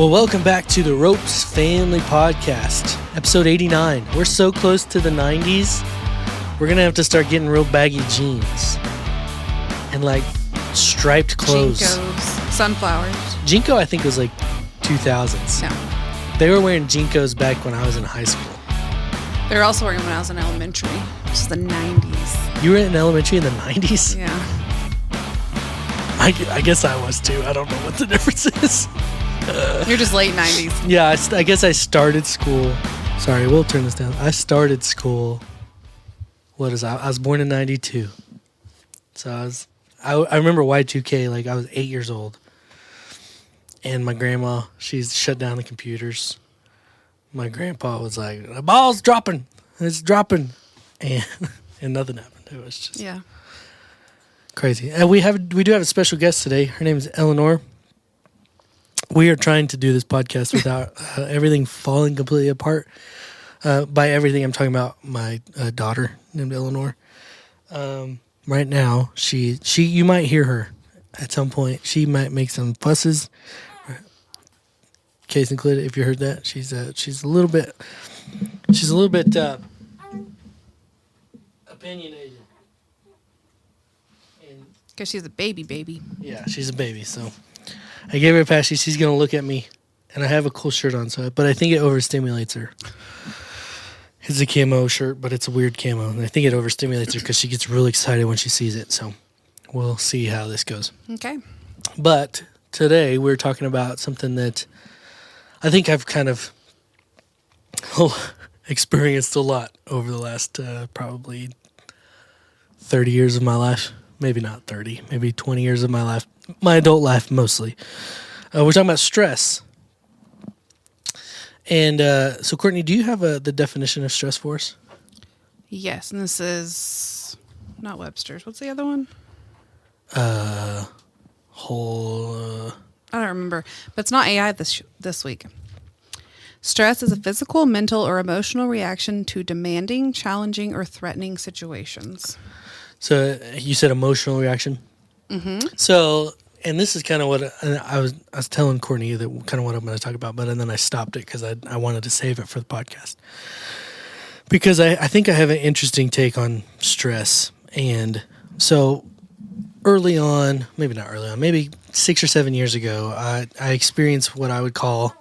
Well, welcome back to the Ropes Family Podcast, episode 89. We're so close to the 90s, we're going to have to start getting real baggy jeans and like striped clothes. Jinkos, sunflowers. Jinko, I think, was like 2000s. No. They were wearing Jinkos back when I was in high school. They were also wearing them when I was in elementary, which is the 90s. You were in elementary in the 90s? Yeah. I guess I was too. I don't know what the difference is. You're just late 90s. Yeah, I guess I started school. Sorry, we'll turn this down. I started school. I was born in 92. So I remember Y2K, like I was 8 years old. And my grandma, she's shut down the computers. My grandpa was like, the ball's dropping. It's dropping. And nothing happened. It was just crazy. And we do have a special guest today. Her name is Eleanor. We are trying to do this podcast without everything falling completely apart. By everything, I'm talking about my daughter named Eleanor. Right now, she you might hear her at some point. She might make some fusses. Case included, if you heard that, she's a little bit opinionated. Because she's a baby. Yeah, she's a baby, so I gave her a pass. She's going to look at me, and I have a cool shirt on, but I think it overstimulates her. It's a camo shirt, but it's a weird camo, and I think it overstimulates her because she gets really excited when she sees it, so we'll see how this goes. Okay. But today we're talking about something that I think I've kind of experienced a lot over the last probably 30 years of my life. Maybe not 30, maybe 20 years of my life. My adult life, mostly. We're talking about stress. And so, Courtney, do you have the definition of stress for us? Yes, and this is not Webster's. What's the other one? I don't remember, but it's not AI this week. Stress is a physical, mental, or emotional reaction to demanding, challenging, or threatening situations. So you said emotional reaction? Mm-hmm. So, and this is kind of what I was telling Courtney that kind of what I'm going to talk about, and then I stopped it because I wanted to save it for the podcast. Because I think I have an interesting take on stress. And so early on, maybe not early on, maybe 6 or 7 years ago, I experienced what I would call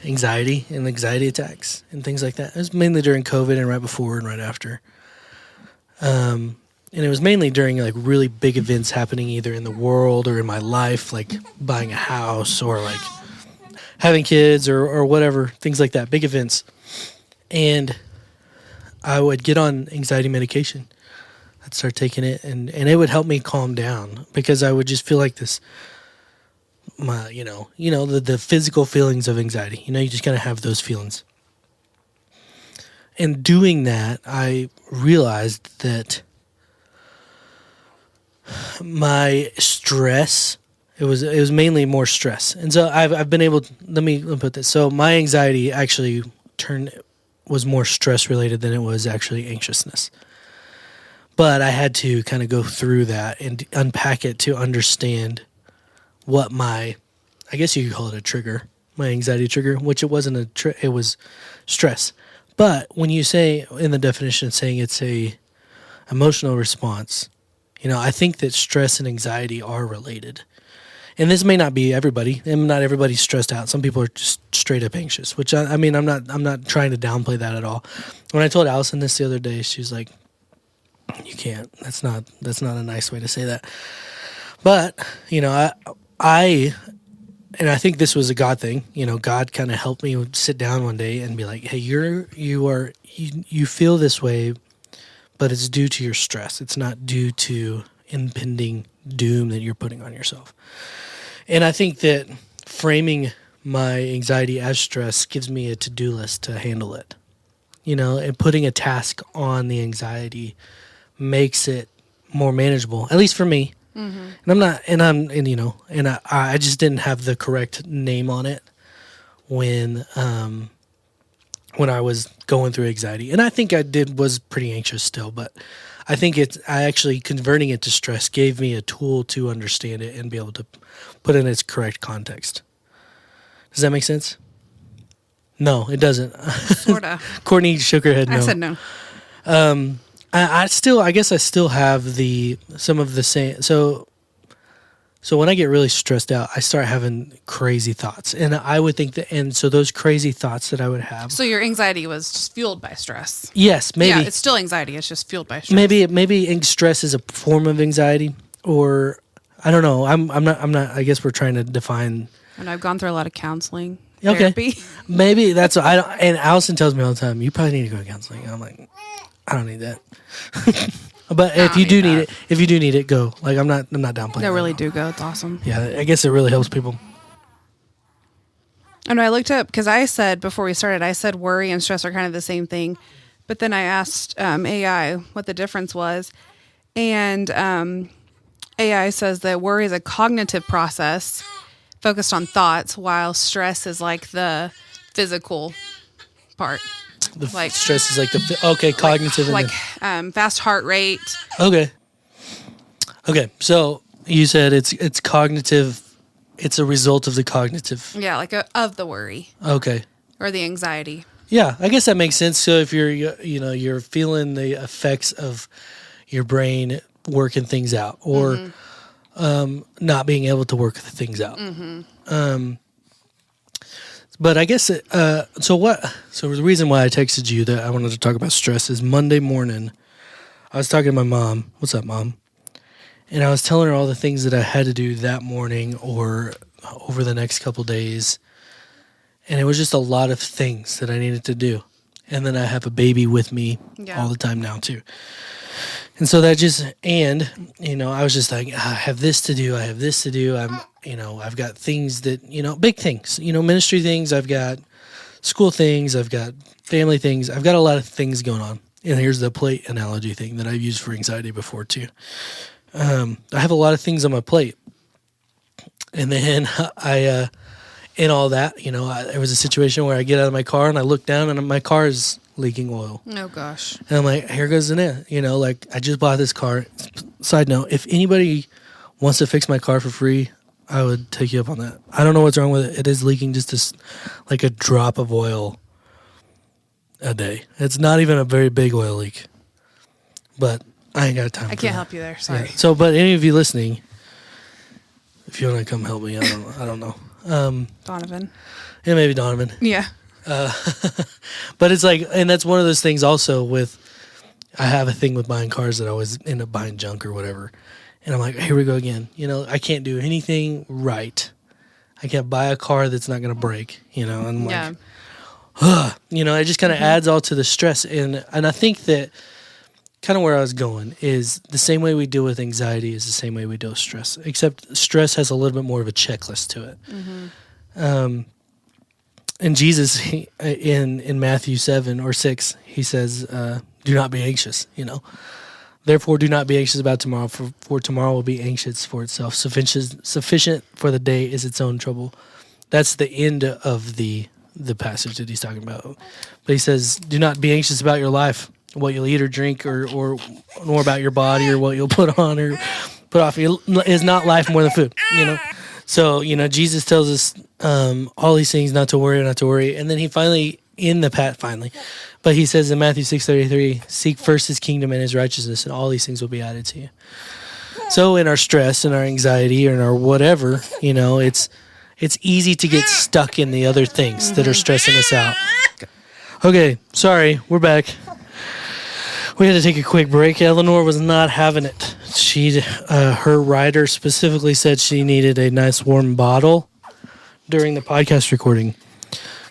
anxiety and anxiety attacks and things like that. It was mainly during COVID and right before and right after. And it was mainly during like really big events happening either in the world or in my life, like buying a house or like having kids or whatever, things like that, big events. And I would get on anxiety medication. I'd start taking it and it would help me calm down because I would just feel like this, the physical feelings of anxiety. You just kind of have those feelings. And doing that, I realized that my stress, it was mainly more stress. And so I've been able to, let me put this. So my anxiety actually was more stress related than it was actually anxiousness. But I had to kind of go through that and unpack it to understand what I guess you could call it a trigger, my anxiety trigger, which it wasn't it was stress. But when you say in the definition saying it's a emotional response, I think that stress and anxiety are related. And this may not be everybody, and not everybody's stressed out. Some people are just straight up anxious, which I'm not trying to downplay that at all. When I told Allison this the other day, she's like, "You can't. That's not a nice way to say that." But, I think this was a God thing. God kind of helped me sit down one day and be like, "Hey, you feel this way, but it's due to your stress. It's not due to impending doom that you're putting on yourself." And I think that framing my anxiety as stress gives me a to-do list to handle it. And putting a task on the anxiety makes it more manageable, at least for me. Mm-hmm. And I just didn't have the correct name on it when I was going through anxiety. And I think was pretty anxious still, but I think I actually converting it to stress gave me a tool to understand it and be able to put it in its correct context. Does that make sense? No, it doesn't. Sorta. Courtney shook her head no. I said no. I guess I still have some of the same. So when I get really stressed out, I start having crazy thoughts, and I would think that, and so those crazy thoughts that I would have. So your anxiety was just fueled by stress. Yes, maybe. Yeah, it's still anxiety. It's just fueled by stress. Maybe stress is a form of anxiety, or I don't know. I'm not. I guess we're trying to define. And I've gone through a lot of counseling. Okay. Therapy. Maybe that's what I don't, and Allison tells me all the time, you probably need to go to counseling. And I'm like, I don't need that. But if you do need it, go. Like I'm not downplaying. I really do go. It's awesome. Yeah, I guess it really helps people. And I looked up because I said before we started, I said worry and stress are kind of the same thing, but then I asked AI what the difference was, and AI says that worry is a cognitive process focused on thoughts, while stress is like the physical part. Like stress is like cognitive, like fast heart rate. Okay. So you said it's cognitive. It's a result of the cognitive. Yeah, like of the worry. Okay. Or the anxiety. Yeah, I guess that makes sense. So if you're feeling the effects of your brain working things out, or not being able to work the things out. But I guess so the reason why I texted you that I wanted to talk about stress is Monday morning I was talking to my mom. What's up, Mom? And I was telling her all the things that I had to do that morning or over the next couple days. And it was just a lot of things that I needed to do. And then I have a baby with me all the time now too. And so that I was just like, I have this to do. I've got things that, big things, ministry things. I've got school things. I've got family things. I've got a lot of things going on. And here's the plate analogy thing that I've used for anxiety before too. I have a lot of things on my plate. And then in all that, there was a situation where I get out of my car and I look down and my car is leaking oil. Oh gosh. And I'm like, here goes the net. Like I just bought this car. Side note, if anybody wants to fix my car for free, I would take you up on that. I don't know what's wrong with it. It is leaking just like a drop of oil a day. It's not even a very big oil leak. But I ain't got time. I can't help you there. Sorry. Yeah. So, but any of you listening, if you want to come help me, I don't know. Donovan. Yeah, maybe Donovan. Yeah. But it's like, and that's one of those things also with, I have a thing with buying cars that I always end up buying junk or whatever. And I'm like, here we go again. I can't do anything right. I can't buy a car that's not going to break, and I'm like, it just kind of adds all to the stress. And I think that kind of where I was going is the same way we deal with anxiety is the same way we deal with stress, except stress has a little bit more of a checklist to it. And Jesus, in Matthew 7 or 6, he says, do not be anxious, Therefore, do not be anxious about tomorrow, for tomorrow will be anxious for itself. Sufficient for the day is its own trouble. That's the end of the passage that he's talking about. But he says, do not be anxious about your life, what you'll eat or drink, or nor about your body or what you'll put on or put off. Is not life more than food, So, Jesus tells us all these things, not to worry. And then he finally, but he says in Matthew 6:33, seek first his kingdom and his righteousness, and all these things will be added to you. So in our stress and our anxiety and our whatever, it's easy to get stuck in the other things that are stressing us out. Okay, sorry, we're back. We had to take a quick break. Eleanor was not having it. Her rider specifically said she needed a nice warm bottle during the podcast recording.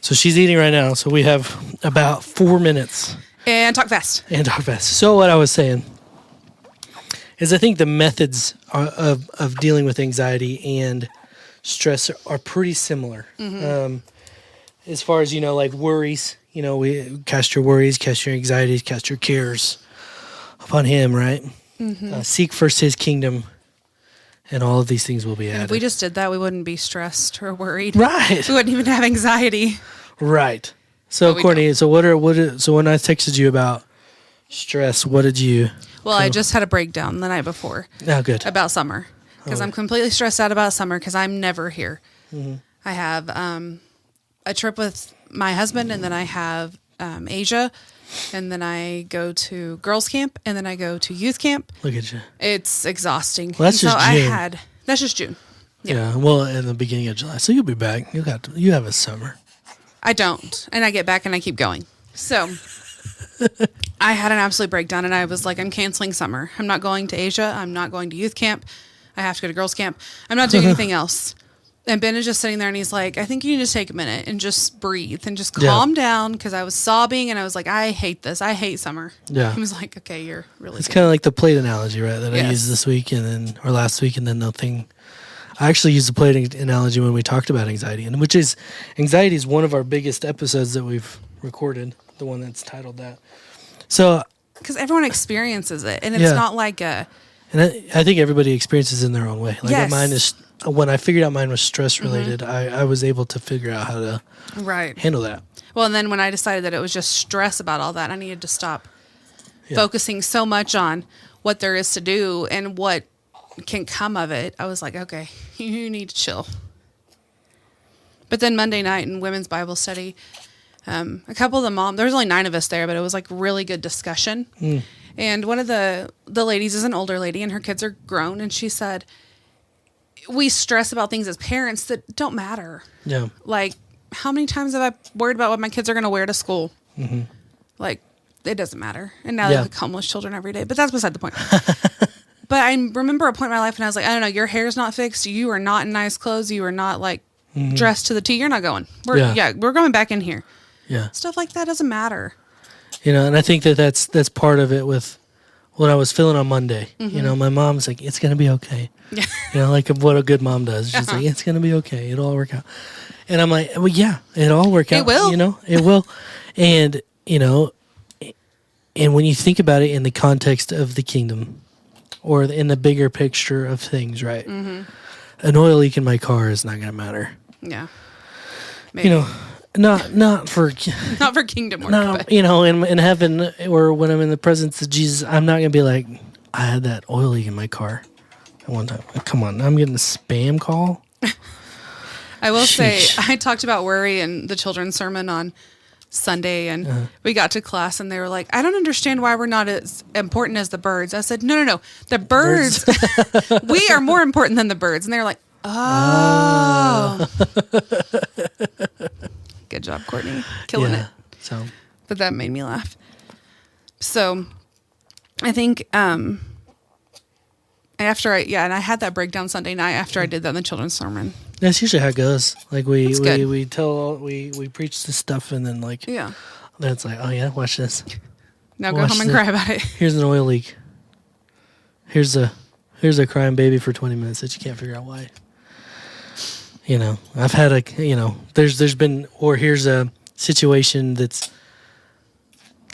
So she's eating right now. So we have about 4 minutes. And talk fast. So what I was saying is I think the methods of dealing with anxiety and stress are pretty similar. As far as, like worries, we cast your worries, cast your anxieties, cast your cares upon him, right? Seek first his kingdom, and all of these things will be added. And if we just did that, we wouldn't be stressed or worried. Right. We wouldn't even have anxiety. Right. So Courtney, so when I texted you about stress, what did you? Well, I just had a breakdown the night before. Oh, good. About summer, because I'm completely stressed out about summer because I'm never here. I have a trip with my husband, and then I have Asia, and then I go to girls camp, and then I go to youth camp. Look at you. It's exhausting. Well, that's just June. That's just June. Yeah. Well, in the beginning of July, so you'll be back. You have a summer. I don't, and I get back and I keep going. So I had an absolute breakdown, and I was like, I'm canceling summer. I'm not going to Asia. I'm not going to youth camp. I have to go to girls camp. I'm not doing anything else. And Ben is just sitting there, and he's like, I think you need to take a minute and just breathe and just calm down, because I was sobbing, and I was like, I hate this. I hate summer. Yeah. He was like, okay, you're really It's kind of like the plate analogy, right, that I used this week or last week, and then nothing. I actually used the plate analogy when we talked about anxiety, and anxiety is one of our biggest episodes that we've recorded, the one that's titled that. So, because everyone experiences it, and it's not like a... And I think everybody experiences it in their own way. Like mine is... When I figured out mine was stress related, I was able to figure out how to handle that. Well, and then when I decided that it was just stress about all that, I needed to stop focusing so much on what there is to do and what can come of it. I was like, okay, you need to chill. But then Monday night in women's Bible study, a couple of the moms, there was only 9 of us there, but it was like really good discussion. And one of the ladies is an older lady, and her kids are grown, and she said, we stress about things as parents that don't matter. Yeah. Like, how many times have I worried about what my kids are going to wear to school? Like, it doesn't matter. And now they look homeless children every day. But that's beside the point. But I remember a point in my life, and I was like, I don't know, your hair's not fixed. You are not in nice clothes. You are not, like, dressed to the T. You're not going. We're going back in here. Yeah. Stuff like that doesn't matter. You know, and I think that's part of it with what I was feeling on Monday. You know, my mom's like, it's going to be okay. Yeah. You know, like what a good mom does. She's like, it's going to be okay. It'll all work out. And I'm like, well, yeah, it'll all work out. It will. You know, it will. And, you know, and when you think about it in the context of the kingdom or in the bigger picture of things, right? An oil leak in my car is not going to matter. Yeah. Maybe. You know, not for not for kingdom work. No, you know, in heaven or when I'm in the presence of Jesus, I'm not going to be like, I had that oil leak in my car at one time. Come on, I'm getting a spam call. I will say, I talked about worry in the children's sermon on Sunday, and we got to class, and they were like, I don't understand why we're not as important as the birds. I said, no. The birds, we are more important than the birds. And they were like, oh. Good job, Courtney. Killing it. So, but that made me laugh. So I think after and I had that breakdown Sunday night after I did that in the children's sermon. That's usually how it goes. Like we preach this stuff, and then then it's like, oh yeah, watch this. Now go home and cry about it. Here's an oil leak. Here's a crying baby for 20 minutes that you can't figure out why. You know, I've had there's been, or here's a situation that's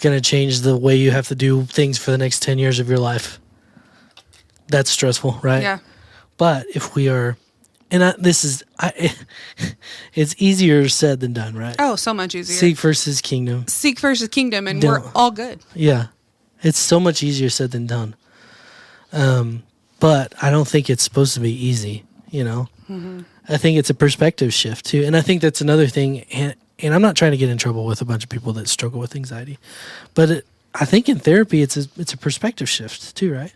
going to change the way you have to do things for the next 10 years of your life. That's stressful, right? Yeah. But if we are, it's easier said than done, right? Oh, so much easier. Seek first His kingdom. And we're all good. Yeah. It's so much easier said than done. But I don't think it's supposed to be easy, you know? I think it's a perspective shift too. And I think that's another thing. And I'm not trying to get in trouble with a bunch of people that struggle with anxiety, but I think in therapy, it's a perspective shift too, right?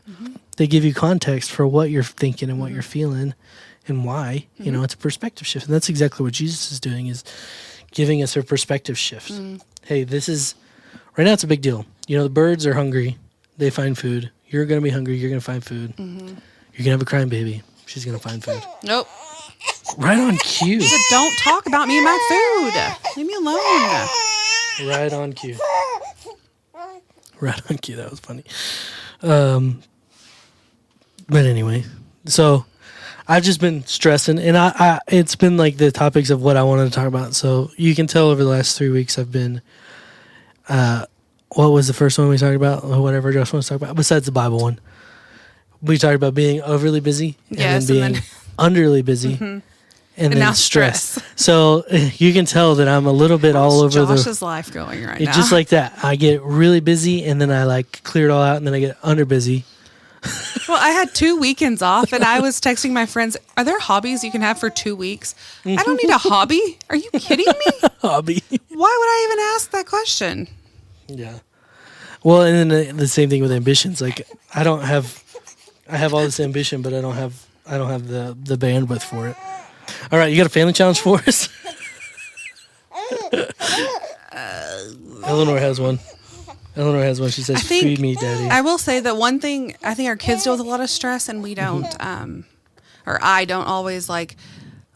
They give you context for what you're thinking and what you're feeling and why. You know, it's a perspective shift. And that's exactly what Jesus is doing, is giving us a perspective shift. Hey, right now it's a big deal. You know, the birds are hungry. They find food. You're going to be hungry. You're going to find food. You're going to have a crying baby. She's going to find food. Nope. Right on cue. He said, don't talk about me and my food. Leave me alone. Right on cue. Right on cue. That was funny. But anyway, so I've just been stressing, and I it's been like the topics of what I wanted to talk about. So you can tell over the last 3 weeks I've been, what was the first one we talked about, or whatever Josh wants to talk about, besides the Bible one? We talked about being overly busy and then being underly busy and then now stress. So you can tell that I'm a little bit all over Josh's life going right now. Just like that. I get really busy, and then I clear it all out, and then I get under busy. Well, I had 2 weekends off, and I was texting my friends, are there hobbies you can have for 2 weeks? I don't need a hobby. Are you kidding me? Hobby. Why would I even ask that question? Yeah. Well, and then the same thing with ambitions. Like I have all this ambition, but I don't have the bandwidth for it. All right, you got a family challenge for us? Eleanor has one. She says, "Feed me, Daddy." I will say that one thing, I think our kids deal with a lot of stress, and we don't, or I don't always like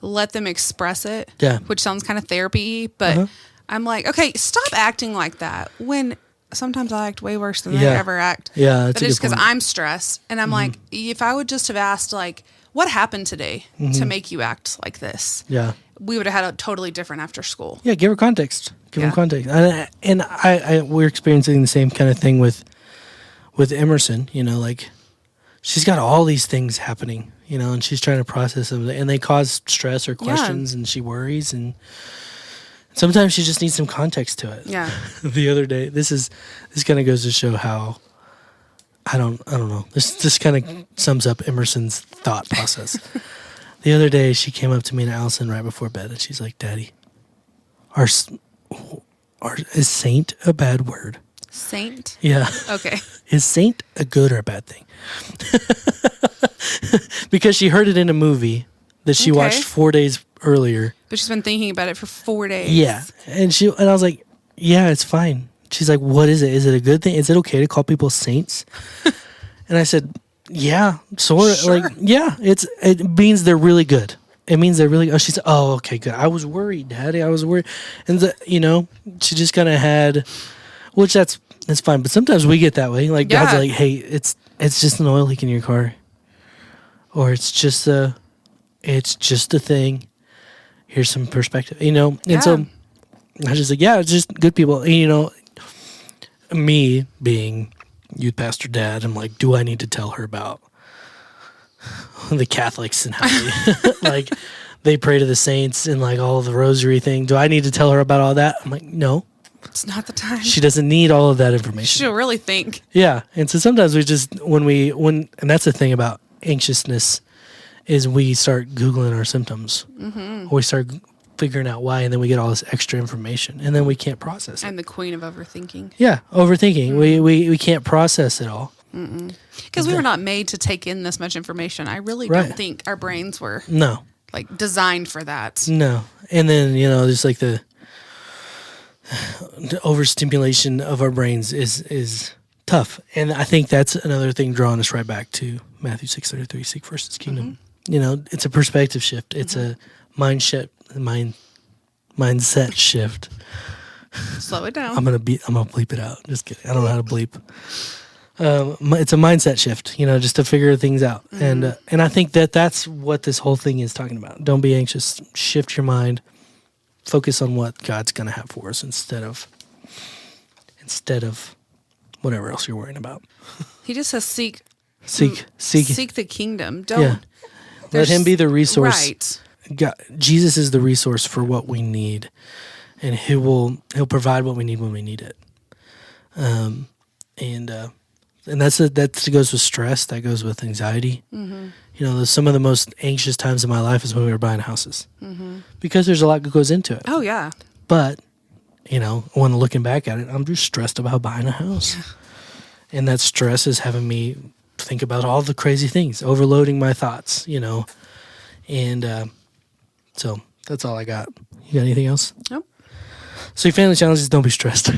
let them express it. Yeah. Which sounds kind of therapy, but I'm like, okay, stop acting like that. When sometimes I act way worse than they ever act. Yeah, that's but a it's good because point. I'm stressed, and I'm like, if I would just have asked, like, what happened today to make you act like this? Yeah. We would have had a totally different after school. Yeah, give her context. Give Yeah. them context. And I we're experiencing the same kind of thing with Emerson. You know, like she's got all these things happening. You know, and she's trying to process them, and they cause stress or questions, and she worries, and sometimes she just needs some context to it. Yeah. The other day, this kind of goes to show how I don't know. This kind of sums up Emerson's thought process. The other day, she came up to me and Allison right before bed, and she's like, "Daddy, is saint a bad word?" Saint? Yeah. Okay. Is saint a good or a bad thing? Because she heard it in a movie that she watched 4 days earlier. But she's been thinking about it for 4 days. Yeah. And I was like, "Yeah, it's fine." She's like, "What is it? Is it a good thing? Is it okay to call people saints?" And I said, "Yeah, sort of." Sure. Like, yeah, it means they're really good. It means they're really. Oh, she said, "Oh, okay, good." I was worried, Daddy. I was worried, and she just kind of had, which that's fine. But sometimes we get that way. Like God's like, "Hey, it's just an oil leak in your car, or it's just a thing. Here's some perspective, And so I was just like, "Yeah, it's just good people." And, me being youth pastor dad, I'm like, do I need to tell her about the Catholics and how they they pray to the saints and like all of the rosary thing? Do I need to tell her about all that? I'm like, no, It's not the time. she doesn't need all of that information. She'll really think. Yeah, and so sometimes we just and that's the thing about anxiousness is we start Googling our symptoms, or we start figuring out why, and then we get all this extra information, and then we can't process it. I'm the queen of overthinking. Yeah, overthinking. We can't process it all. Because we were not made to take in this much information. I really don't think our brains were designed for that. No. And then, just like the overstimulation of our brains is tough. And I think that's another thing drawing us right back to Matthew 6:33, seek first his kingdom. It's a perspective shift. It's a mindset shift. Slow it down. I'm gonna bleep it out. Just kidding. I don't know how to bleep. It's a mindset shift, just to figure things out. And I think that's what this whole thing is talking about. Don't be anxious. Shift your mind. Focus on what God's gonna have for us instead of whatever else you're worrying about. He just says seek the kingdom. Don't let him be the resource. Right. God, Jesus is the resource for what we need, and he'll provide what we need when we need it. And that goes with stress. That goes with anxiety. Some of the most anxious times in my life is when we were buying houses, because there's a lot that goes into it. Oh yeah. But when looking back at it, I'm just stressed about buying a house, and that stress is having me think about all the crazy things, overloading my thoughts. And so that's all I got. You got anything else? Nope. So your family challenge is don't be stressed.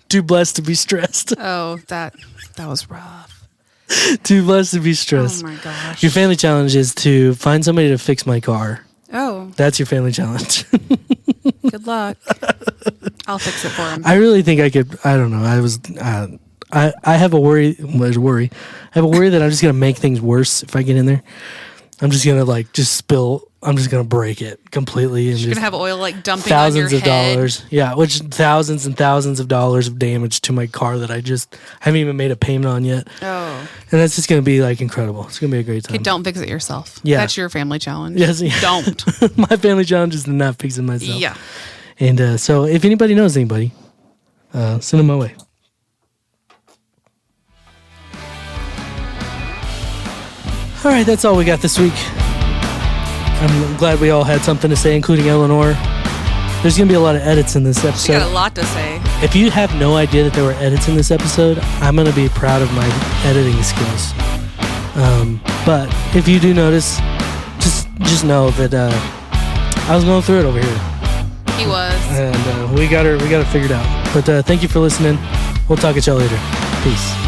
Too blessed to be stressed. Oh, that was rough. Too blessed to be stressed. Oh my gosh. Your family challenge is to find somebody to fix my car. Oh. That's your family challenge. Good luck. I'll fix it for him. I really think I could. I don't know. I have a worry. There's a worry. I have a worry that I'm just gonna make things worse if I get in there. I'm just gonna just spill. I'm just gonna break it completely. And you're gonna have oil dumping thousands on your of head. dollars. Yeah, which thousands and thousands of dollars of damage to my car that I just haven't even made a payment on yet. Oh. And that's just gonna be incredible. It's gonna be a great time. Okay, don't fix it yourself. Yeah. That's your family challenge. Yes. Yeah. Don't. My family challenge is to not fix it myself. Yeah. And so if anybody knows anybody, send them my way. All right, that's all we got this week. I'm glad we all had something to say, including Eleanor. There's going to be a lot of edits in this She episode. got a lot to say. If you have no idea that there were edits in this episode, I'm going to be proud of my editing skills. But if you do notice, just know that I was going through it over here. He was. And we got her figured out. But thank you for listening. We'll talk at y'all later. Peace.